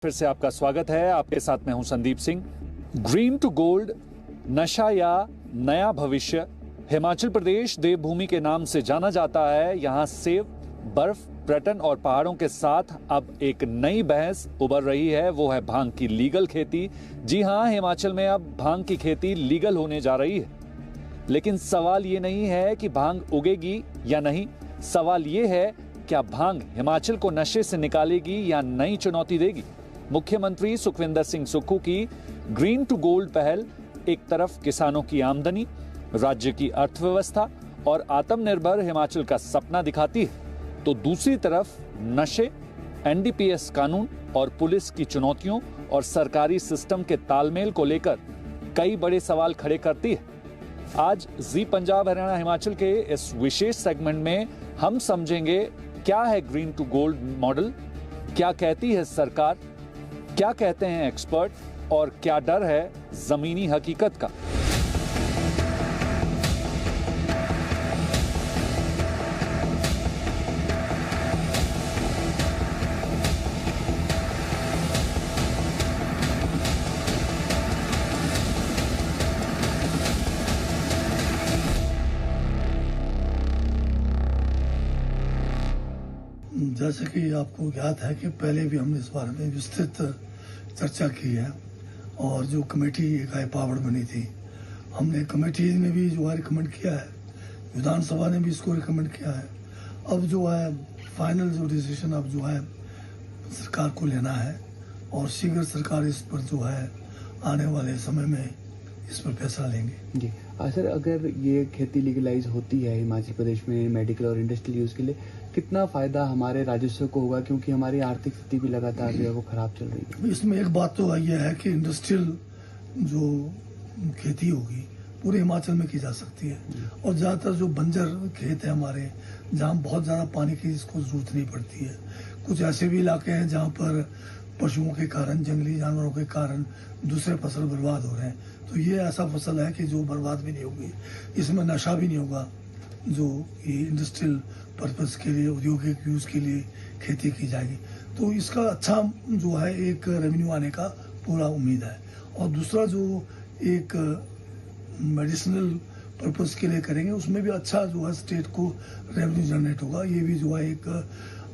फिर से आपका स्वागत है। आपके साथ मैं हूं Sandeep Singh. Green to gold, नशा या नया भविष्य। हिमाचल प्रदेश देवभूमि के नाम से जाना जाता है। यहां सेब, बर्फ, पर्यटन और पहाड़ों के साथ अब एक नई बहस उभर रही है, वो है भांग की लीगल खेती। जी हां, हिमाचल में अब भांग की खेती लीगल होने जा रही है। लेकिन सवाल ये नहीं है कि भांग उगेगी या नहीं, सवाल ये है क्या भांग हिमाचल को नशे से निकालेगी या नई चुनौती देगी। मुख्यमंत्री सुखविंदर सिंह सुक्खू की ग्रीन टू गोल्ड पहल एक तरफ किसानों की आमदनी, राज्य की अर्थव्यवस्था और आत्मनिर्भर हिमाचल का सपना दिखाती है, तो दूसरी तरफ नशे, एनडीपीएस कानून और पुलिस की चुनौतियों और सरकारी सिस्टम के तालमेल को लेकर कई बड़े सवाल खड़े करती है। आज जी पंजाब हरियाणा हिमाचल के इस विशेष सेगमेंट में हम समझेंगे क्या है ग्रीन टू गोल्ड मॉडल, क्या कहती है सरकार, क्या कहते हैं एक्सपर्ट और क्या डर है जमीनी हकीकत का। जैसे कि आपको ज्ञात है कि पहले भी हमने इस बारे में विस्तृत चर्चा की है और जो कमेटी एक पावर्ड बनी थी, हमने कमेटी में भी जो है रिकमेंड किया है, विधानसभा ने भी इसको रिकमेंड किया है। अब जो है फाइनल जो डिसीजन अब जो है सरकार को लेना है और शीघ्र सरकार इस पर जो है आने वाले समय में इस पर फैसला लेंगे। जी सर, अगर ये खेती लीगलाइज होती है हिमाचल प्रदेश में मेडिकल और इंडस्ट्रियल यूज़ के लिए, कितना फ़ायदा हमारे राजस्व को होगा, क्योंकि हमारी आर्थिक स्थिति भी लगातार जो है वो खराब चल रही है। इसमें एक बात तो यह है कि इंडस्ट्रियल जो खेती होगी पूरे हिमाचल में की जा सकती है और ज़्यादातर जो बंजर खेत है हमारे, जहाँ बहुत ज़्यादा पानी की इसको जरूरत नहीं पड़ती है। कुछ ऐसे भी इलाके हैं जहाँ पर पशुओं के कारण, जंगली जानवरों के कारण दूसरे फसल बर्बाद हो रहे हैं, तो ये ऐसा फसल है कि जो बर्बाद भी नहीं होगी, इसमें नशा भी नहीं होगा, जो ये इंडस्ट्रियल पर्पस के लिए, औद्योगिक यूज़ के लिए खेती की जाएगी, तो इसका अच्छा जो है एक रेवेन्यू आने का पूरा उम्मीद है। और दूसरा जो एक मेडिसिनल पर्पस के लिए करेंगे, उसमें भी अच्छा जो है स्टेट को रेवेन्यू जनरेट होगा। ये भी जो है एक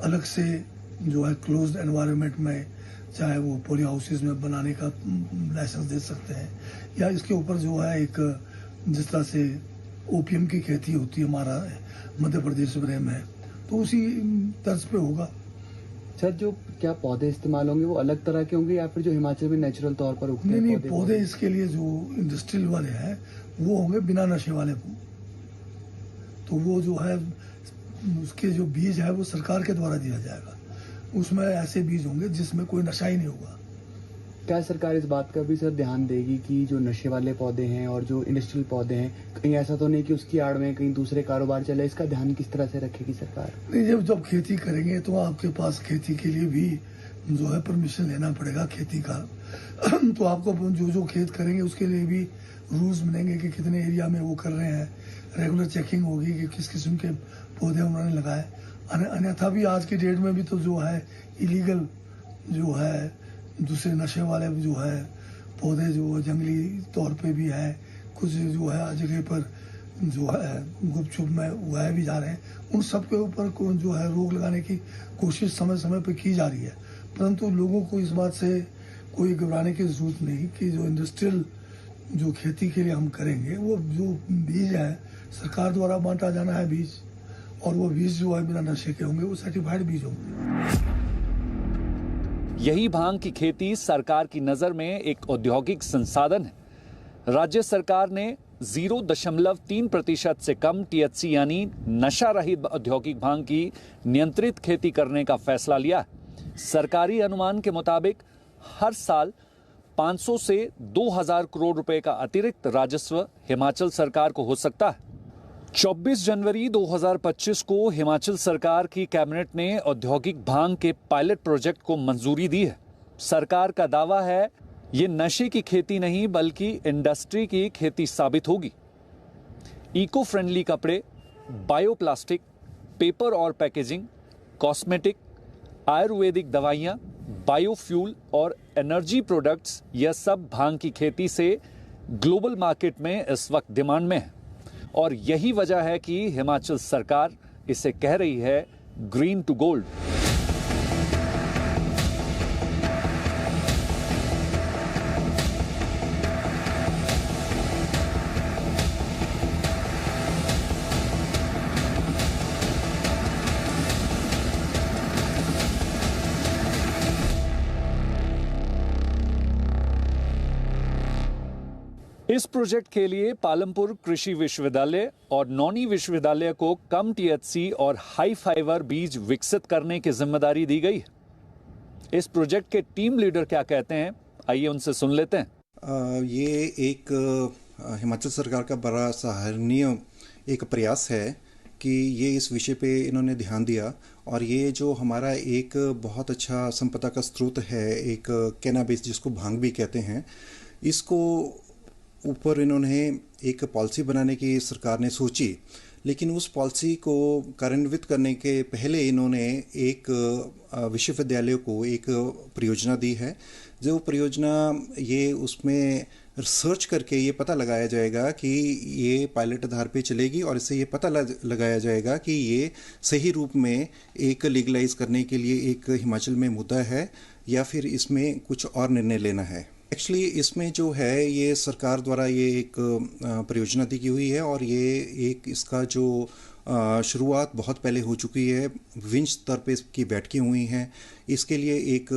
अलग से जो है क्लोज्ड एनवायरनमेंट में, चाहे वो पोली हाउसेज में बनाने का लाइसेंस दे सकते हैं, या इसके ऊपर जो है एक जिस तरह से ओपीएम की खेती होती है हमारा मध्य प्रदेश में, तो उसी तर्ज पे होगा। सर, जो क्या पौधे इस्तेमाल होंगे वो अलग तरह के होंगे या फिर जो हिमाचल में नेचुरल तौर पर उगते हैं? नहीं, पौधे इसके लिए जो इंडस्ट्रियल वाले हैं वो होंगे बिना नशे वाले, तो वो जो है उसके जो बीज है वो सरकार के द्वारा दिया जाएगा। उसमें ऐसे बीज होंगे जिसमें कोई नशा ही नहीं होगा। क्या सरकार इस बात का भी सर ध्यान देगी कि जो नशे वाले पौधे हैं और जो इंडस्ट्रियल पौधे हैं, कहीं ऐसा तो नहीं कि उसकी आड़ में कहीं दूसरे कारोबार चले? इसका ध्यान किस तरह से रखेगी सरकार? नहीं, जब खेती करेंगे तो आपके पास खेती के लिए भी जो है परमिशन लेना पड़ेगा खेती का तो आपको जो खेत करेंगे उसके लिए भी रूल्स बनेंगे कि कितने एरिया में वो कर रहे हैं, रेगुलर चेकिंग होगी कि किस किस्म के पौधे उन्होंने लगाए। अन्यथा भी आज की डेट में भी तो जो है इलीगल जो है दूसरे नशे वाले जो है पौधे जो जंगली तौर पे भी है, कुछ जो है जगह पर जो है गुपचुप में उगाए भी जा रहे हैं, उन सब के ऊपर जो है रोक लगाने की कोशिश समय समय पर की जा रही है। परंतु लोगों को इस बात से कोई घबराने की जरूरत नहीं कि जो इंडस्ट्रियल जो खेती के लिए हम करेंगे, वो जो बीज है सरकार द्वारा बांटा जाना है बीज, और वो बीज जो है बिना नशे के होंगे, वो सर्टिफाइड बीज होंगे। यही भांग की खेती सरकार की नजर में एक औद्योगिक संसाधन है। राज्य सरकार ने 0.3% से कम टीएचसी यानी नशा रहित औद्योगिक भांग की नियंत्रित खेती करने का फैसला लिया है। सरकारी अनुमान के मुताबिक हर साल 500 से 2000 करोड़ रुपए का अतिरिक्त राजस्व हिमाचल सरकार को हो सकता है। 24 जनवरी 2025 को हिमाचल सरकार की कैबिनेट ने औद्योगिक भांग के पायलट प्रोजेक्ट को मंजूरी दी है। सरकार का दावा है ये नशे की खेती नहीं बल्कि इंडस्ट्री की खेती साबित होगी। इको फ्रेंडली कपड़े, बायोप्लास्टिक, पेपर और पैकेजिंग, कॉस्मेटिक, आयुर्वेदिक दवाइयाँ, बायोफ्यूल और एनर्जी प्रोडक्ट्स, यह सब भांग की खेती से ग्लोबल मार्केट में इस वक्त डिमांड में है। और यही वजह है कि हिमाचल सरकार इसे कह रही है ग्रीन टू गोल्ड। इस प्रोजेक्ट के लिए पालमपुर कृषि विश्वविद्यालय और नौनी विश्वविद्यालय को कम टीएचसी और हाई फाइबर बीज विकसित करने की जिम्मेदारी दी गई है। इस प्रोजेक्ट के टीम लीडर क्या कहते हैं, आइए उनसे सुन लेते हैं। ये एक हिमाचल सरकार का बड़ा सराहनीय एक प्रयास है कि ये इस विषय पे इन्होंने ध्यान दिया, और ये जो हमारा एक बहुत अच्छा संपदा का स्रोत है, एक कैनाबिस जिसको भांग भी कहते हैं, इसको ऊपर इन्होंने एक पॉलिसी बनाने की सरकार ने सोची, लेकिन उस पॉलिसी को कार्यान्वित करने के पहले इन्होंने एक विश्वविद्यालय को एक परियोजना दी है। जो परियोजना ये उसमें रिसर्च करके ये पता लगाया जाएगा कि ये पायलट आधार पे चलेगी, और इससे ये पता लगाया जाएगा कि ये सही रूप में एक लीगलाइज करने के लिए एक हिमाचल में मुद्दा है या फिर इसमें कुछ और निर्णय लेना है। एक्चुअली इसमें जो है ये सरकार द्वारा ये एक परियोजना दी गई हुई है, और ये एक इसका जो शुरुआत बहुत पहले हो चुकी है, विंच स्तर पे इसकी बैठकें हुई हैं। इसके लिए एक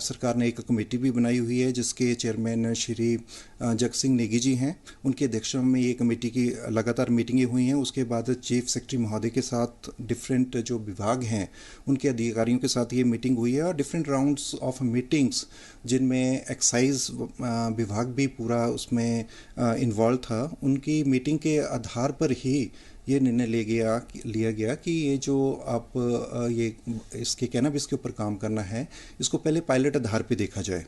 सरकार ने एक कमेटी भी बनाई हुई है जिसके चेयरमैन श्री जग सिंह नेगी जी हैं। उनकी अध्यक्षता में ये कमेटी की लगातार मीटिंगें हुई हैं। उसके बाद चीफ सेक्रेटरी महोदय के साथ डिफरेंट जो विभाग हैं उनके अधिकारियों के साथ ये मीटिंग हुई है, और डिफरेंट राउंड्स ऑफ मीटिंग्स जिनमें एक्साइज विभाग भी पूरा उसमें इन्वॉल्व था। उनकी मीटिंग के आधार पर ही ये निर्णय लिया गया कि ये जो आप ये इसके कैनाबिस के ऊपर काम करना है, इसको पहले पायलट आधार पे देखा जाए,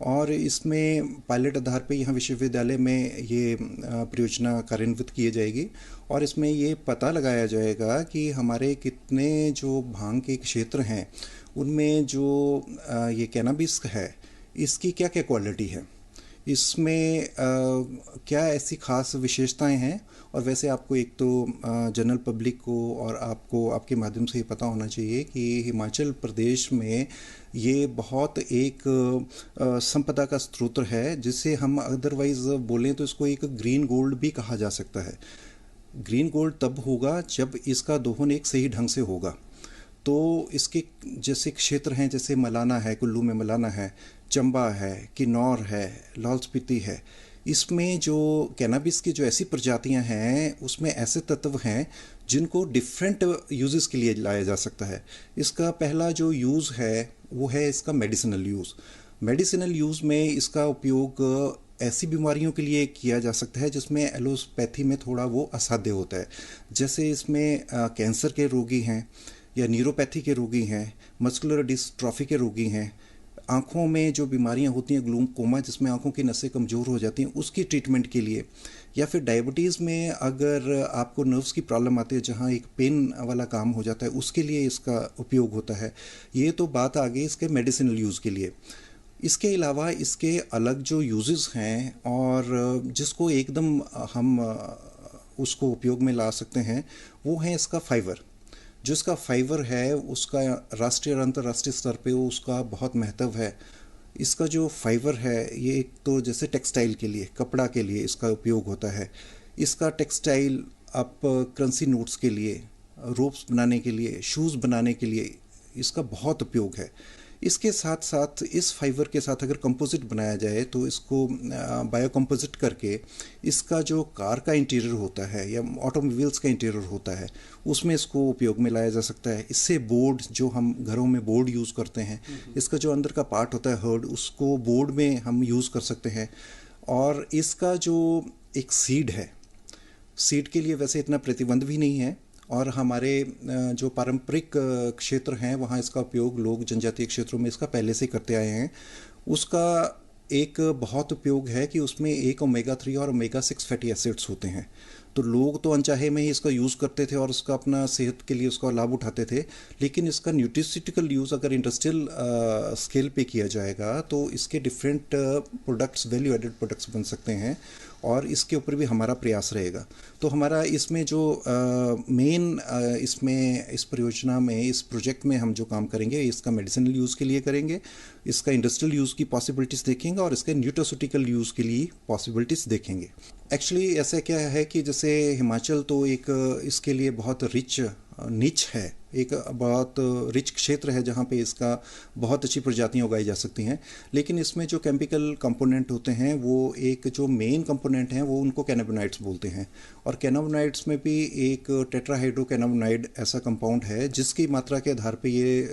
और इसमें पायलट आधार पे यहाँ विश्वविद्यालय में ये परियोजना कार्यान्वित की जाएगी, और इसमें ये पता लगाया जाएगा कि हमारे कितने जो भांग के क्षेत्र हैं उनमें जो ये कैनाबिस है इसकी क्या क्या क्वालिटी है, इसमें क्या ऐसी खास विशेषताएं हैं। और वैसे आपको एक तो जनरल पब्लिक को और आपको आपके माध्यम से ये पता होना चाहिए कि हिमाचल प्रदेश में ये बहुत एक संपदा का स्रोत है, जिसे हम अदरवाइज बोलें तो इसको एक ग्रीन गोल्ड भी कहा जा सकता है। ग्रीन गोल्ड तब होगा जब इसका दोहन एक सही ढंग से होगा। तो इसके जैसे क्षेत्र हैं, जैसे मलाना है, कुल्लू में मलाना है, चंबा है, किन्नौर है, लाहौल स्पीति है, इसमें जो कैनाबिस की जो ऐसी प्रजातियां हैं उसमें ऐसे तत्व हैं जिनको डिफरेंट यूजेस के लिए लाया जा सकता है। इसका पहला जो यूज़ है वो है इसका मेडिसिनल यूज़। मेडिसिनल यूज़ में इसका उपयोग ऐसी बीमारियों के लिए किया जा सकता है जिसमें एलोपैथी में थोड़ा वो असाध्य होता है। जैसे इसमें कैंसर के रोगी हैं, या न्यूरोपैथी के रोगी हैं, मस्कुलर डिस्ट्रॉफी के रोगी हैं, आँखों में जो बीमारियां होती हैं ग्लूकोमा जिसमें आँखों की नसें कमज़ोर हो जाती हैं उसकी ट्रीटमेंट के लिए, या फिर डायबिटीज़ में अगर आपको नर्व्स की प्रॉब्लम आती है जहां एक पेन वाला काम हो जाता है उसके लिए इसका उपयोग होता है। ये तो बात आ गई इसके मेडिसिनल यूज़ के लिए। इसके अलावा इसके अलग जो यूजेस हैं और जिसको एकदम हम उसको उपयोग में ला सकते हैं वो है इसका फाइबर। जो इसका फाइबर है उसका राष्ट्रीय और अंतर्राष्ट्रीय स्तर पे उसका बहुत महत्व है। इसका जो फाइबर है ये एक तो जैसे टेक्सटाइल के लिए, कपड़ा के लिए इसका उपयोग होता है। इसका टेक्सटाइल आप क्रंची नोट्स के लिए, रोप्स बनाने के लिए, शूज़ बनाने के लिए इसका बहुत उपयोग है। इसके साथ साथ इस फाइबर के साथ अगर कंपोजिट बनाया जाए तो इसको बायो कंपोजिट करके इसका जो कार का इंटीरियर होता है या ऑटोमोबाइल्स का इंटीरियर होता है उसमें इसको उपयोग में लाया जा सकता है। इससे बोर्ड जो हम घरों में बोर्ड यूज़ करते हैं, इसका जो अंदर का पार्ट होता है हर्ड, उसको बोर्ड में हम यूज़ कर सकते हैं। और इसका जो एक सीड है, सीड के लिए वैसे इतना प्रतिबंध भी नहीं है और हमारे जो पारंपरिक क्षेत्र हैं वहाँ इसका उपयोग लोग जनजातीय क्षेत्रों में इसका पहले से करते आए हैं। उसका एक बहुत उपयोग है कि उसमें एक ओमेगा 3 और ओमेगा 6 फैटी एसिड्स होते हैं तो लोग तो अनचाहे में ही इसका यूज़ करते थे और उसका अपना सेहत के लिए उसका लाभ उठाते थे, लेकिन इसका न्यूट्रिसिटिकल यूज़ अगर इंडस्ट्रियल स्केल पे किया जाएगा तो इसके different products, value added products बन सकते हैं और इसके ऊपर भी हमारा प्रयास रहेगा। तो हमारा इसमें जो मेन इसमें इस परियोजना में, इस प्रोजेक्ट में हम जो काम करेंगे इसका मेडिसिनल यूज़ के लिए करेंगे, इसका इंडस्ट्रियल यूज़ की पॉसिबिलिटीज़ देखेंगे और इसके न्यूट्रोसिटिकल यूज़ के लिए पॉसिबिलिटीज़ देखेंगे। एक्चुअली ऐसा क्या है कि जैसे हिमाचल तो एक इसके लिए बहुत रिच निच है, एक बहुत रिच क्षेत्र है जहाँ पे इसका बहुत अच्छी प्रजातियाँ उगाई जा सकती हैं, लेकिन इसमें जो केमिकल कंपोनेंट होते हैं वो एक जो मेन कंपोनेंट हैं वो उनको कैनाबिनॉइड्स बोलते हैं, और कैनाबिनॉइड्स में भी एक टेट्राहाइड्रोकैनाबिनॉइड ऐसा कंपाउंड है जिसकी मात्रा के आधार पे ये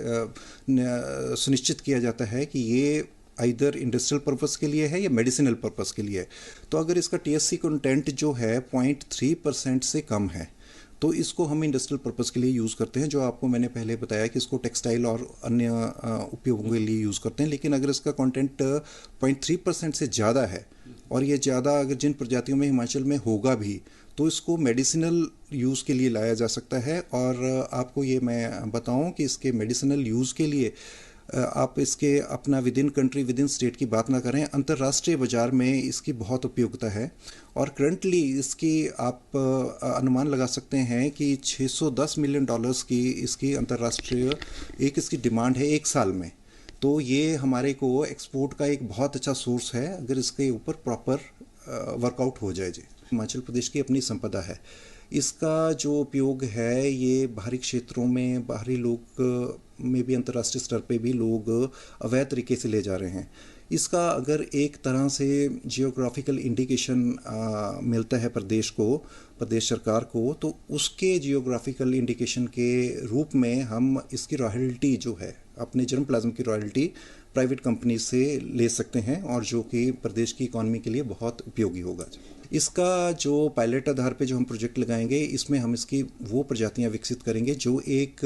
सुनिश्चित किया जाता है कि ये आइदर इंडस्ट्रियल पर्पस के लिए है या मेडिसिनल पर्पस के लिए है। तो अगर इसका टीएचसी कंटेंट जो है 0.3% से कम है तो इसको हम इंडस्ट्रियल पर्पस के लिए यूज़ करते हैं, जो आपको मैंने पहले बताया कि इसको टेक्सटाइल और अन्य उपयोगों के लिए यूज़ करते हैं। लेकिन अगर इसका कंटेंट 0.3% से ज़्यादा है और ये ज़्यादा अगर जिन प्रजातियों में हिमाचल में होगा भी तो इसको मेडिसिनल यूज़ के लिए लाया जा सकता है। और आपको ये मैं बताऊं कि इसके मेडिसिनल यूज़ के लिए आप इसके अपना with in country, with in state की बात ना करें, अंतर्राष्ट्रीय बाज़ार में इसकी बहुत उपयोगिता है। और करंटली इसकी आप अनुमान लगा सकते हैं कि $610 मिलियन की इसकी अंतर्राष्ट्रीय एक इसकी डिमांड है एक साल में। तो ये हमारे को एक्सपोर्ट का एक बहुत अच्छा सोर्स है अगर इसके ऊपर प्रॉपर वर्कआउट हो जाए। जी, हिमाचल प्रदेश की अपनी संपदा है, इसका जो उपयोग है ये बाहरी क्षेत्रों में, बाहरी लोग में भी, अंतर्राष्ट्रीय स्तर पे भी लोग अवैध तरीके से ले जा रहे हैं। इसका अगर एक तरह से जियोग्राफिकल इंडिकेशन मिलता है प्रदेश को, प्रदेश सरकार को, तो उसके जियोग्राफिकल इंडिकेशन के रूप में हम इसकी रॉयल्टी जो है, अपने जर्म प्लाज्म की रॉयल्टी प्राइवेट कंपनी से ले सकते हैं और जो कि प्रदेश की इकॉनमी के लिए बहुत उपयोगी होगा। इसका जो पायलट आधार पे जो हम प्रोजेक्ट लगाएंगे इसमें हम इसकी वो प्रजातियां विकसित करेंगे जो एक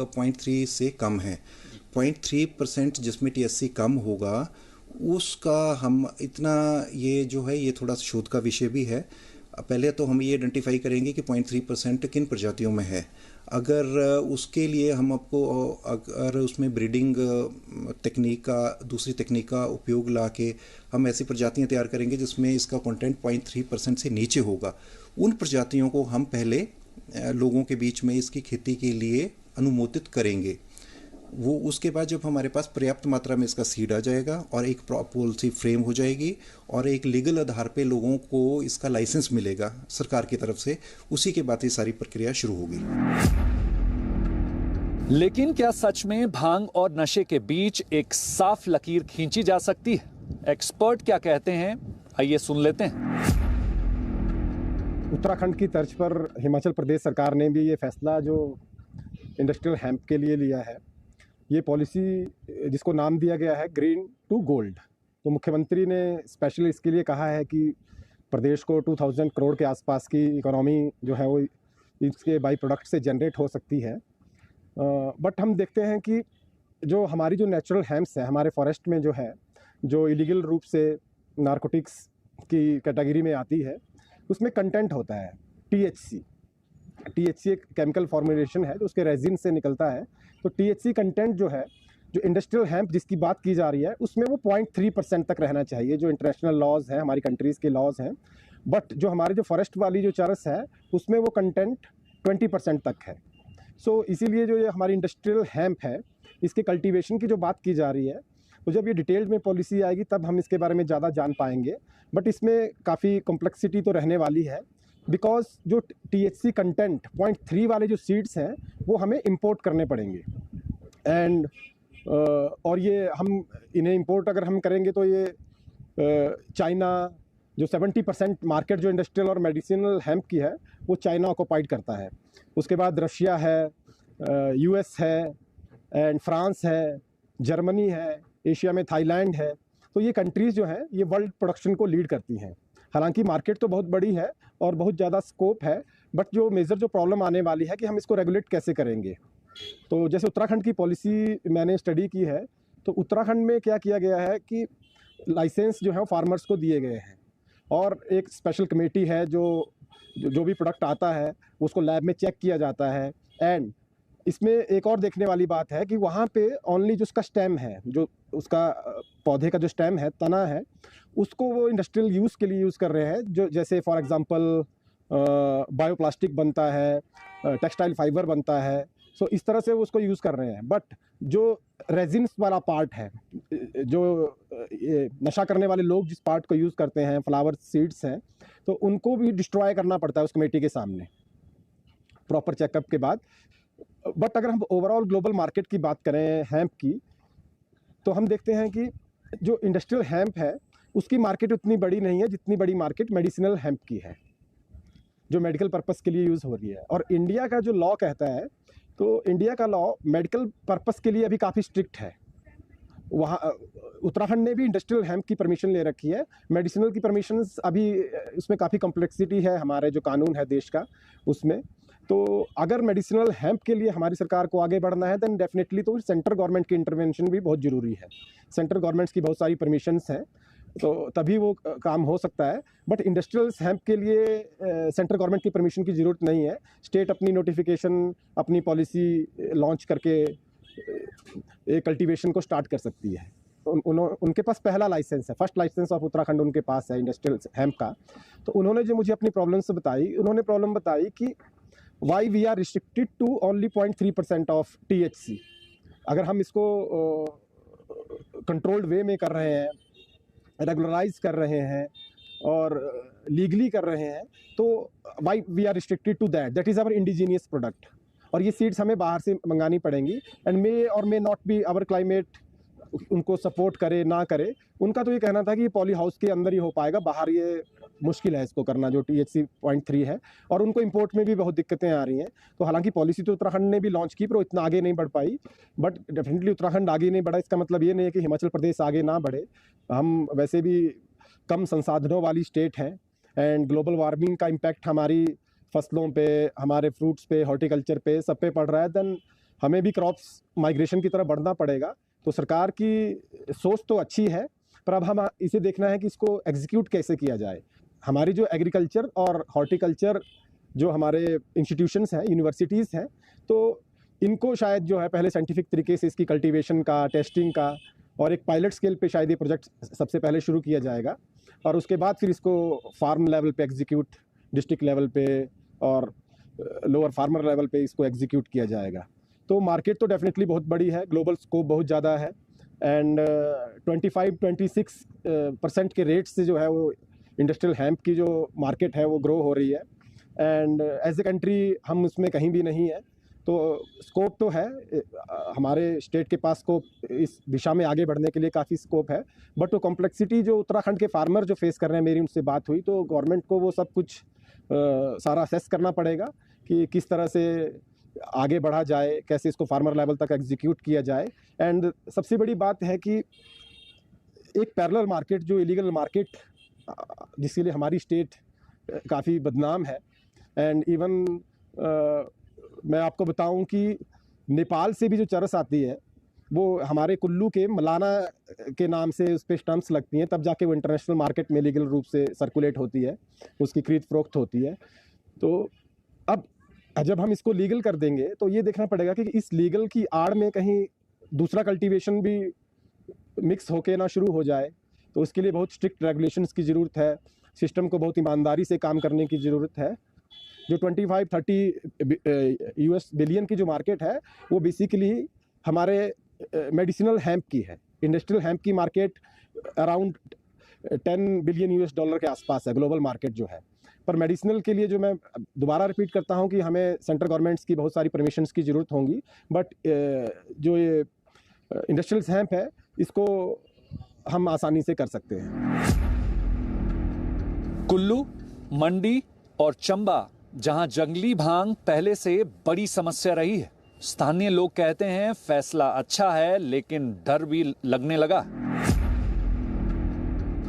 0.3 से कम है। 0.3% जिसमें टीएचसी कम होगा उसका हम इतना, ये जो है ये थोड़ा शोध का विषय भी है। पहले तो हम ये आइडेंटिफाई करेंगे कि 0.3% किन प्रजातियों में है। अगर उसके लिए हम आपको, अगर उसमें ब्रीडिंग टेक्निक का, दूसरी तकनीक का उपयोग ला के हम ऐसी प्रजातियां तैयार करेंगे जिसमें इसका कंटेंट 0.3% से नीचे होगा, उन प्रजातियों को हम पहले लोगों के बीच में इसकी खेती के लिए अनुमोदित करेंगे। वो उसके बाद जब हमारे पास पर्याप्त मात्रा में इसका सीड आ जाएगा और एक पॉलिसी फ्रेम हो जाएगी और एक लीगल आधार पे लोगों को इसका लाइसेंस मिलेगा सरकार की तरफ से, उसी के बाद ये सारी प्रक्रिया शुरू होगी। लेकिन क्या सच में भांग और नशे के बीच एक साफ लकीर खींची जा सकती है? एक्सपर्ट क्या कहते हैं, आइए सुन लेते हैं। उत्तराखंड की तर्ज पर हिमाचल प्रदेश सरकार ने भी ये फैसला जो इंडस्ट्रियल हेम्प के लिए लिया है, ये पॉलिसी जिसको नाम दिया गया है ग्रीन टू गोल्ड, तो मुख्यमंत्री ने स्पेशली इसके लिए कहा है कि प्रदेश को 2000 करोड़ के आसपास की इकोनॉमी जो है वो इसके बाई प्रोडक्ट से जनरेट हो सकती है। बट हम देखते हैं कि जो हमारी जो नेचुरल हेम्प्स है हमारे फॉरेस्ट में जो है, जो इलीगल रूप से नारकोटिक्स की कैटेगरी में आती है, उसमें कंटेंट होता है टीएचसी। टीएचसी एक केमिकल फॉर्मुलेशन है जो उसके रेजिन से निकलता है। तो टीएचसी कंटेंट जो है, जो इंडस्ट्रियल हेम्प जिसकी बात की जा रही है, उसमें वो 0.3% तक रहना चाहिए, जो इंटरनेशनल लॉज हैं, हमारी कंट्रीज़ के लॉज हैं। बट जो हमारे जो फॉरेस्ट वाली जो चरस है उसमें वो कंटेंट 20% तक है। सो इसीलिए जो ये हमारी इंडस्ट्रियल हेम्प है, इसके कल्टीवेशन की जो बात की जा रही है, तो जब ये डिटेल्ड में पॉलिसी आएगी तब हम इसके बारे में ज़्यादा जान पाएंगे। बट इसमें काफ़ी कॉम्प्लेक्सिटी तो रहने वाली है, बिकॉज जो टीएचसी कंटेंट 0.3 वाले जो सीड्स हैं वो हमें इंपोर्ट करने पड़ेंगे। एंड और ये हम इन्हें इंपोर्ट अगर हम करेंगे तो ये चाइना जो 70% मार्केट जो इंडस्ट्रियल और मेडिसिनल हेम्प की है वो चाइना ऑक्युपाइड करता है। उसके बाद रशिया है, यूएस है, एंड फ्रांस है, जर्मनी है, एशिया में थाईलैंड है। तो ये कंट्रीज़ जो हैं ये वर्ल्ड प्रोडक्शन को लीड करती हैं। हालांकि मार्केट तो बहुत बड़ी है और बहुत ज़्यादा स्कोप है, बट जो मेजर जो प्रॉब्लम आने वाली है कि हम इसको रेगुलेट कैसे करेंगे। तो जैसे उत्तराखंड की पॉलिसी मैंने स्टडी की है, तो उत्तराखंड में क्या किया गया है कि लाइसेंस जो है फार्मर्स को दिए गए हैं और एक स्पेशल कमेटी है जो जो भी प्रोडक्ट आता है उसको लैब में चेक किया जाता है। एंड इसमें एक और देखने वाली बात है कि वहाँ पे ओनली जो उसका स्टेम है, जो उसका पौधे का जो स्टेम है, तना है, उसको वो इंडस्ट्रियल यूज़ के लिए यूज़ कर रहे हैं। जो जैसे फॉर एग्जांपल बायोप्लास्टिक बनता है, टेक्सटाइल फाइबर बनता है, सो इस तरह से वो उसको यूज़ कर रहे हैं। बट जो रेजिन्स वाला पार्ट है, जो ये नशा करने वाले लोग जिस पार्ट को यूज़ करते हैं, फ्लावर सीड्स हैं, तो उनको भी डिस्ट्रॉय करना पड़ता है उस कमेटी के सामने प्रॉपर चेकअप के बाद। बट अगर हम ओवरऑल ग्लोबल मार्केट की बात करें हैम्प की, तो हम देखते हैं कि जो इंडस्ट्रियल हैम्प है उसकी मार्केट उतनी बड़ी नहीं है जितनी बड़ी मार्केट मेडिसिनल हैम्प की है, जो मेडिकल पर्पस के लिए यूज़ हो रही है। और इंडिया का जो लॉ कहता है, तो इंडिया का लॉ मेडिकल पर्पस के लिए अभी काफ़ी स्ट्रिक्ट है। वहाँ उत्तराखंड ने भी इंडस्ट्रियल हैम्प की परमिशन ले रखी है। मेडिसिनल की परमिशंस अभी उसमें काफ़ी कॉम्प्लेक्सिटी है, हमारे जो कानून है देश का उसमें। तो अगर मेडिसिनल हैम्प के लिए हमारी सरकार को आगे बढ़ना है, देन डेफिनेटली तो सेंट्रल गवर्नमेंट की इंटरवेंशन भी बहुत ज़रूरी है। सेंट्रल गवर्नमेंट्स की बहुत सारी परमिशंस हैं, तो तभी वो काम हो सकता है। बट इंडस्ट्रियल हैम्प के लिए सेंट्रल गवर्नमेंट की परमिशन की ज़रूरत नहीं है। स्टेट अपनी नोटिफिकेशन, अपनी पॉलिसी लॉन्च करके कल्टीवेशन को स्टार्ट कर सकती है। उनके पास पहला लाइसेंस है, फर्स्ट लाइसेंस ऑफ उत्तराखंड उनके पास है इंडस्ट्रियल हैम्प का। तो उन्होंने जो मुझे अपनी प्रॉब्लम्स बताई, उन्होंने प्रॉब्लम बताई कि why we are restricted to only 0.3% of THC। अगर हम इसको कंट्रोल्ड वे में कर रहे हैं, रेगुलराइज कर रहे हैं और लीगली कर रहे हैं, तो why we are restricted to that is our indigenous product. और ये सीड्स हमें बाहर से मंगानी पड़ेंगी। एंड मे और may not be our climate उनको सपोर्ट करे ना करे। उनका तो ये कहना था कि ये पॉली हाउस के अंदर ही हो पाएगा, बाहर ये मुश्किल है इसको करना, जो THC 0.3 है। और उनको इंपोर्ट में भी बहुत दिक्कतें आ रही हैं। तो हालांकि पॉलिसी तो उत्तराखंड ने भी लॉन्च की, पर वो इतना आगे नहीं बढ़ पाई। बट डेफिनेटली उत्तराखंड आगे नहीं बढ़ा, इसका मतलब ये नहीं है कि हिमाचल प्रदेश आगे ना बढ़े। हम वैसे भी कम संसाधनों वाली स्टेट है, एंड ग्लोबल वार्मिंग का इम्पैक्ट हमारी फसलों पे, हमारे फ्रूट्स पे, हॉर्टिकल्चर पे, सब पे पड़ रहा है। देन हमें भी क्रॉप्स माइग्रेशन की तरफ बढ़ना पड़ेगा। तो सरकार की सोच तो अच्छी है, पर अब हम इसे देखना है कि इसको एग्जीक्यूट कैसे किया जाए। हमारी जो एग्रीकल्चर और हॉर्टिकल्चर जो हमारे इंस्टीट्यूशंस हैं, यूनिवर्सिटीज़ हैं, तो इनको शायद जो है पहले साइंटिफिक तरीके से इसकी कल्टीवेशन का, टेस्टिंग का और एक पायलट स्केल पे शायद ये प्रोजेक्ट सबसे पहले शुरू किया जाएगा। और उसके बाद फिर इसको फार्म लेवल पे एग्जीक्यूट, डिस्ट्रिक्ट लेवल पे और लोअर फार्मर लेवल पे इसको एग्जीक्यूट किया जाएगा। तो मार्केट तो डेफिनेटली बहुत बड़ी है, ग्लोबल स्कोप बहुत ज़्यादा है। एंड 25-26% के रेट से जो है वो इंडस्ट्रियल हैम्प की जो मार्केट है वो ग्रो हो रही है। एंड एज ए कंट्री हम उसमें कहीं भी नहीं है, तो स्कोप तो है। हमारे स्टेट के पास स्कोप, इस दिशा में आगे बढ़ने के लिए काफ़ी स्कोप है। बट वो कॉम्प्लेक्सिटी जो उत्तराखंड के फार्मर जो फेस कर रहे हैं, मेरी उनसे बात हुई, तो गवर्नमेंट को वो सब कुछ सारा असेस करना पड़ेगा कि किस तरह से आगे बढ़ा जाए, कैसे इसको फार्मर लेवल तक एग्जीक्यूट किया जाए। एंड सबसे बड़ी बात है कि एक पैरेलल मार्केट, जो इलीगल मार्केट, जिसके लिए हमारी स्टेट काफ़ी बदनाम है। एंड इवन मैं आपको बताऊं कि नेपाल से भी जो चरस आती है, वो हमारे कुल्लू के मलाना के नाम से उस पर स्टम्प्स लगती हैं, तब जाके वो इंटरनेशनल मार्केट में लीगल रूप से सर्कुलेट होती है, उसकी खरीद फरोख्त होती है। तो अब जब हम इसको लीगल कर देंगे, तो ये देखना पड़ेगा कि इस लीगल की आड़ में कहीं दूसरा कल्टीवेशन भी मिक्स होके ना शुरू हो जाए। तो उसके लिए बहुत स्ट्रिक्ट रेगुलेशंस की ज़रूरत है, सिस्टम को बहुत ईमानदारी से काम करने की ज़रूरत है। जो 25-30 US बिलियन की जो मार्केट है, वो बेसिकली हमारे मेडिसिनल हैम्प की है। इंडस्ट्रियल हैम्प की मार्केट अराउंड $10 बिलियन US के आसपास है, ग्लोबल मार्केट जो है। पर मेडिसिनल के लिए, जो मैं दोबारा रिपीट करता हूँ कि हमें सेंट्रल गवर्नमेंट्स की बहुत सारी परमिशंस की ज़रूरत होंगी। बट जो ये इंडस्ट्रियल हैम्प है, इसको हम आसानी से कर सकते हैं। कुल्लू, मंडी और चंबा, जहां जंगली भांग पहले से बड़ी समस्या रही है, स्थानीय लोग कहते हैं फैसला अच्छा है, लेकिन डर भी लगने लगा।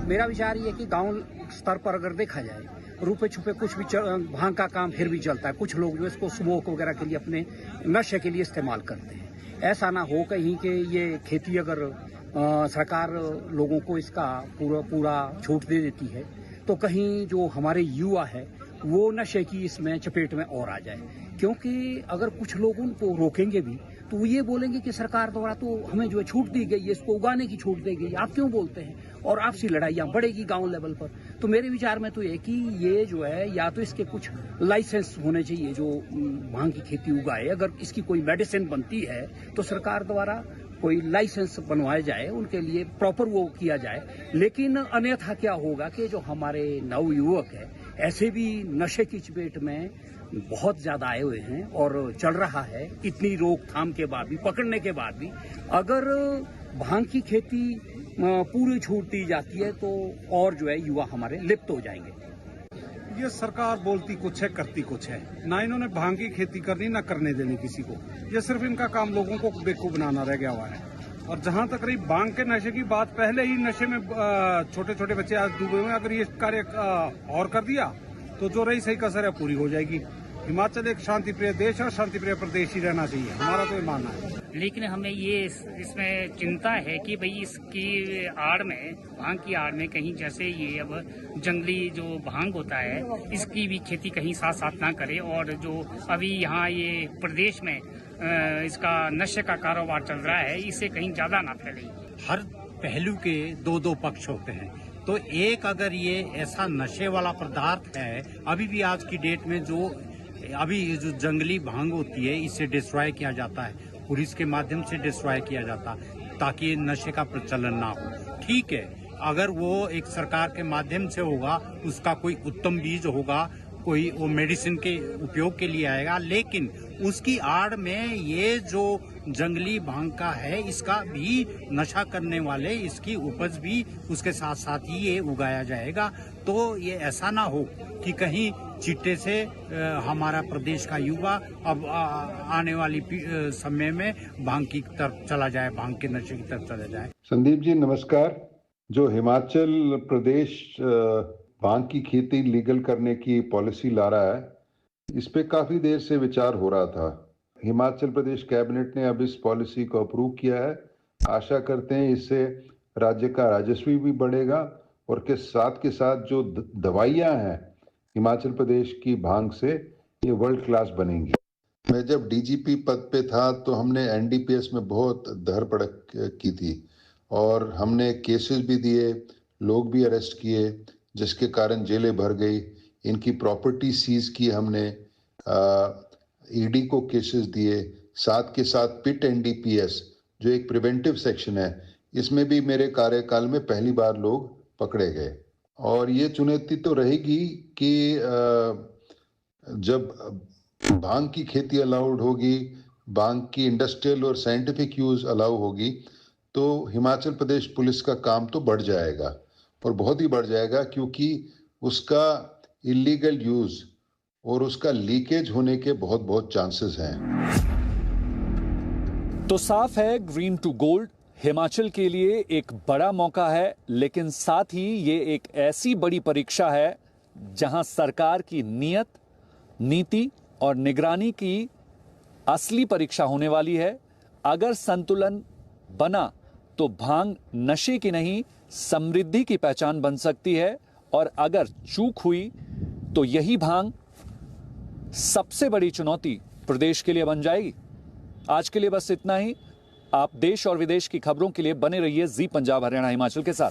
मेरा विचार ये कि गांव स्तर पर अगर देखा जाए, रुपए छुपे कुछ भी भांग का काम फिर भी चलता है। कुछ लोग जो इसको स्मोक वगैरह के लिए, अपने नशे के लिए इस्तेमाल करते हैं। ऐसा ना हो कहीं कि ये खेती अगर सरकार लोगों को इसका पूरा छूट दे देती है, तो कहीं जो हमारे युवा है वो नशे की इसमें चपेट में और आ जाए। क्योंकि अगर कुछ लोग उनको रोकेंगे भी तो वो ये बोलेंगे कि सरकार द्वारा तो हमें जो है छूट दी गई है, इसको उगाने की छूट दी गई, आप क्यों बोलते हैं, और आपसी लड़ाइयाँ बढ़ेगी गांव लेवल पर। तो मेरे विचार में तो ये कि ये जो है या तो इसके कुछ लाइसेंस होने चाहिए जो भांग की खेती उगाए, अगर इसकी कोई मेडिसिन बनती है तो सरकार द्वारा कोई लाइसेंस बनवाया जाए, उनके लिए प्रॉपर वो किया जाए। लेकिन अन्यथा क्या होगा कि जो हमारे नवयुवक है ऐसे भी नशे की चपेट में बहुत ज्यादा आए हुए हैं और चल रहा है, इतनी रोकथाम के बाद भी, पकड़ने के बाद भी। अगर भांग की खेती पूरी छूट दी जाती है तो और जो है युवा हमारे लिप्त हो जाएंगे। ये सरकार बोलती कुछ है, करती कुछ है। ना इन्होंने भांग की खेती करनी, ना करने देनी किसी को। ये सिर्फ इनका काम लोगों को बेवकूफ बनाना रह गया हुआ है। और जहां तक रही भांग के नशे की बात, पहले ही नशे में छोटे छोटे बच्चे आज डूबे हुए हैं। अगर ये कार्य और कर दिया तो जो रही सही कसर है पूरी हो जाएगी। हिमाचल एक शांतिप्रिय देश है और शांतिप्रिय प्रदेश ही रहना चाहिए, हमारा तो ये मानना है। लेकिन हमें ये इसमें चिंता है कि भाई इसकी आड़ में, भांग की आड़ में कहीं जैसे ये अब जंगली जो भांग होता है इसकी भी खेती कहीं साथ साथ ना करे, और जो अभी यहाँ ये प्रदेश में इसका नशे का कारोबार चल रहा है इसे कहीं ज्यादा ना फैले। हर पहलू के दो पक्ष होते हैं। तो एक अगर ये ऐसा नशे वाला पदार्थ है, अभी भी आज की डेट में अभी जो जंगली भांग होती है इसे डिस्ट्रॉय किया जाता है, पुलिस के माध्यम से डिस्ट्रॉय किया जाता है ताकि नशे का प्रचलन ना हो। ठीक है, अगर वो एक सरकार के माध्यम से होगा, उसका कोई उत्तम बीज होगा, कोई वो मेडिसिन के उपयोग के लिए आएगा, लेकिन उसकी आड़ में ये जो जंगली भांग का है इसका भी नशा करने वाले, इसकी उपज भी उसके साथ साथ ही ये उगाया जाएगा। तो ये ऐसा ना हो कि कहीं चिट्टे से हमारा प्रदेश का युवा अब आने वाली समय में भांग की तरफ चला जाए, भांग के नशे की तरफ चला जाए। संदीप जी नमस्कार। जो हिमाचल प्रदेश भांग की खेती लीगल करने की पॉलिसी ला रहा है, इस पे काफी देर से विचार हो रहा था। हिमाचल प्रदेश कैबिनेट ने अब इस पॉलिसी को अप्रूव किया है। आशा करते हैं इससे राज्य का राजस्व भी बढ़ेगा और के साथ जो दवाइयाँ हैं हिमाचल प्रदेश की भांग से, ये वर्ल्ड क्लास बनेंगी। मैं जब डीजीपी पद पे था तो हमने एनडीपीएस में बहुत धरपकड़ की थी और हमने केसेस भी दिए, लोग भी अरेस्ट किए, जिसके कारण जेलें भर गई। इनकी प्रॉपर्टी सीज की हमने, ईडी को केसेस दिए। साथ के साथ पिट एनडीपीएस जो एक प्रिवेंटिव सेक्शन है, इसमें भी मेरे कार्यकाल में पहली बार लोग पकड़े गए। और ये चुनौती तो रहेगी कि जब भांग की खेती अलाउड होगी, भांग की इंडस्ट्रियल और साइंटिफिक यूज अलाउ होगी, तो हिमाचल प्रदेश पुलिस का काम तो बढ़ जाएगा और बहुत ही बढ़ जाएगा, क्योंकि उसका इलीगल यूज और उसका लीकेज होने के बहुत चांसेस हैं। तो साफ है, ग्रीन टू गोल्ड हिमाचल के लिए एक बड़ा मौका है, लेकिन साथ ही ये एक ऐसी बड़ी परीक्षा है जहां सरकार की नीयत, नीति और निगरानी की असली परीक्षा होने वाली है। अगर संतुलन बना तो भांग नशे की नहीं, समृद्धि की पहचान बन सकती है, और अगर चूक हुई तो यही भांग सबसे बड़ी चुनौती प्रदेश के लिए बन जाएगी। आज के लिए बस इतना ही। आप देश और विदेश की खबरों के लिए बने रहिए जी पंजाब हरियाणा हिमाचल के साथ।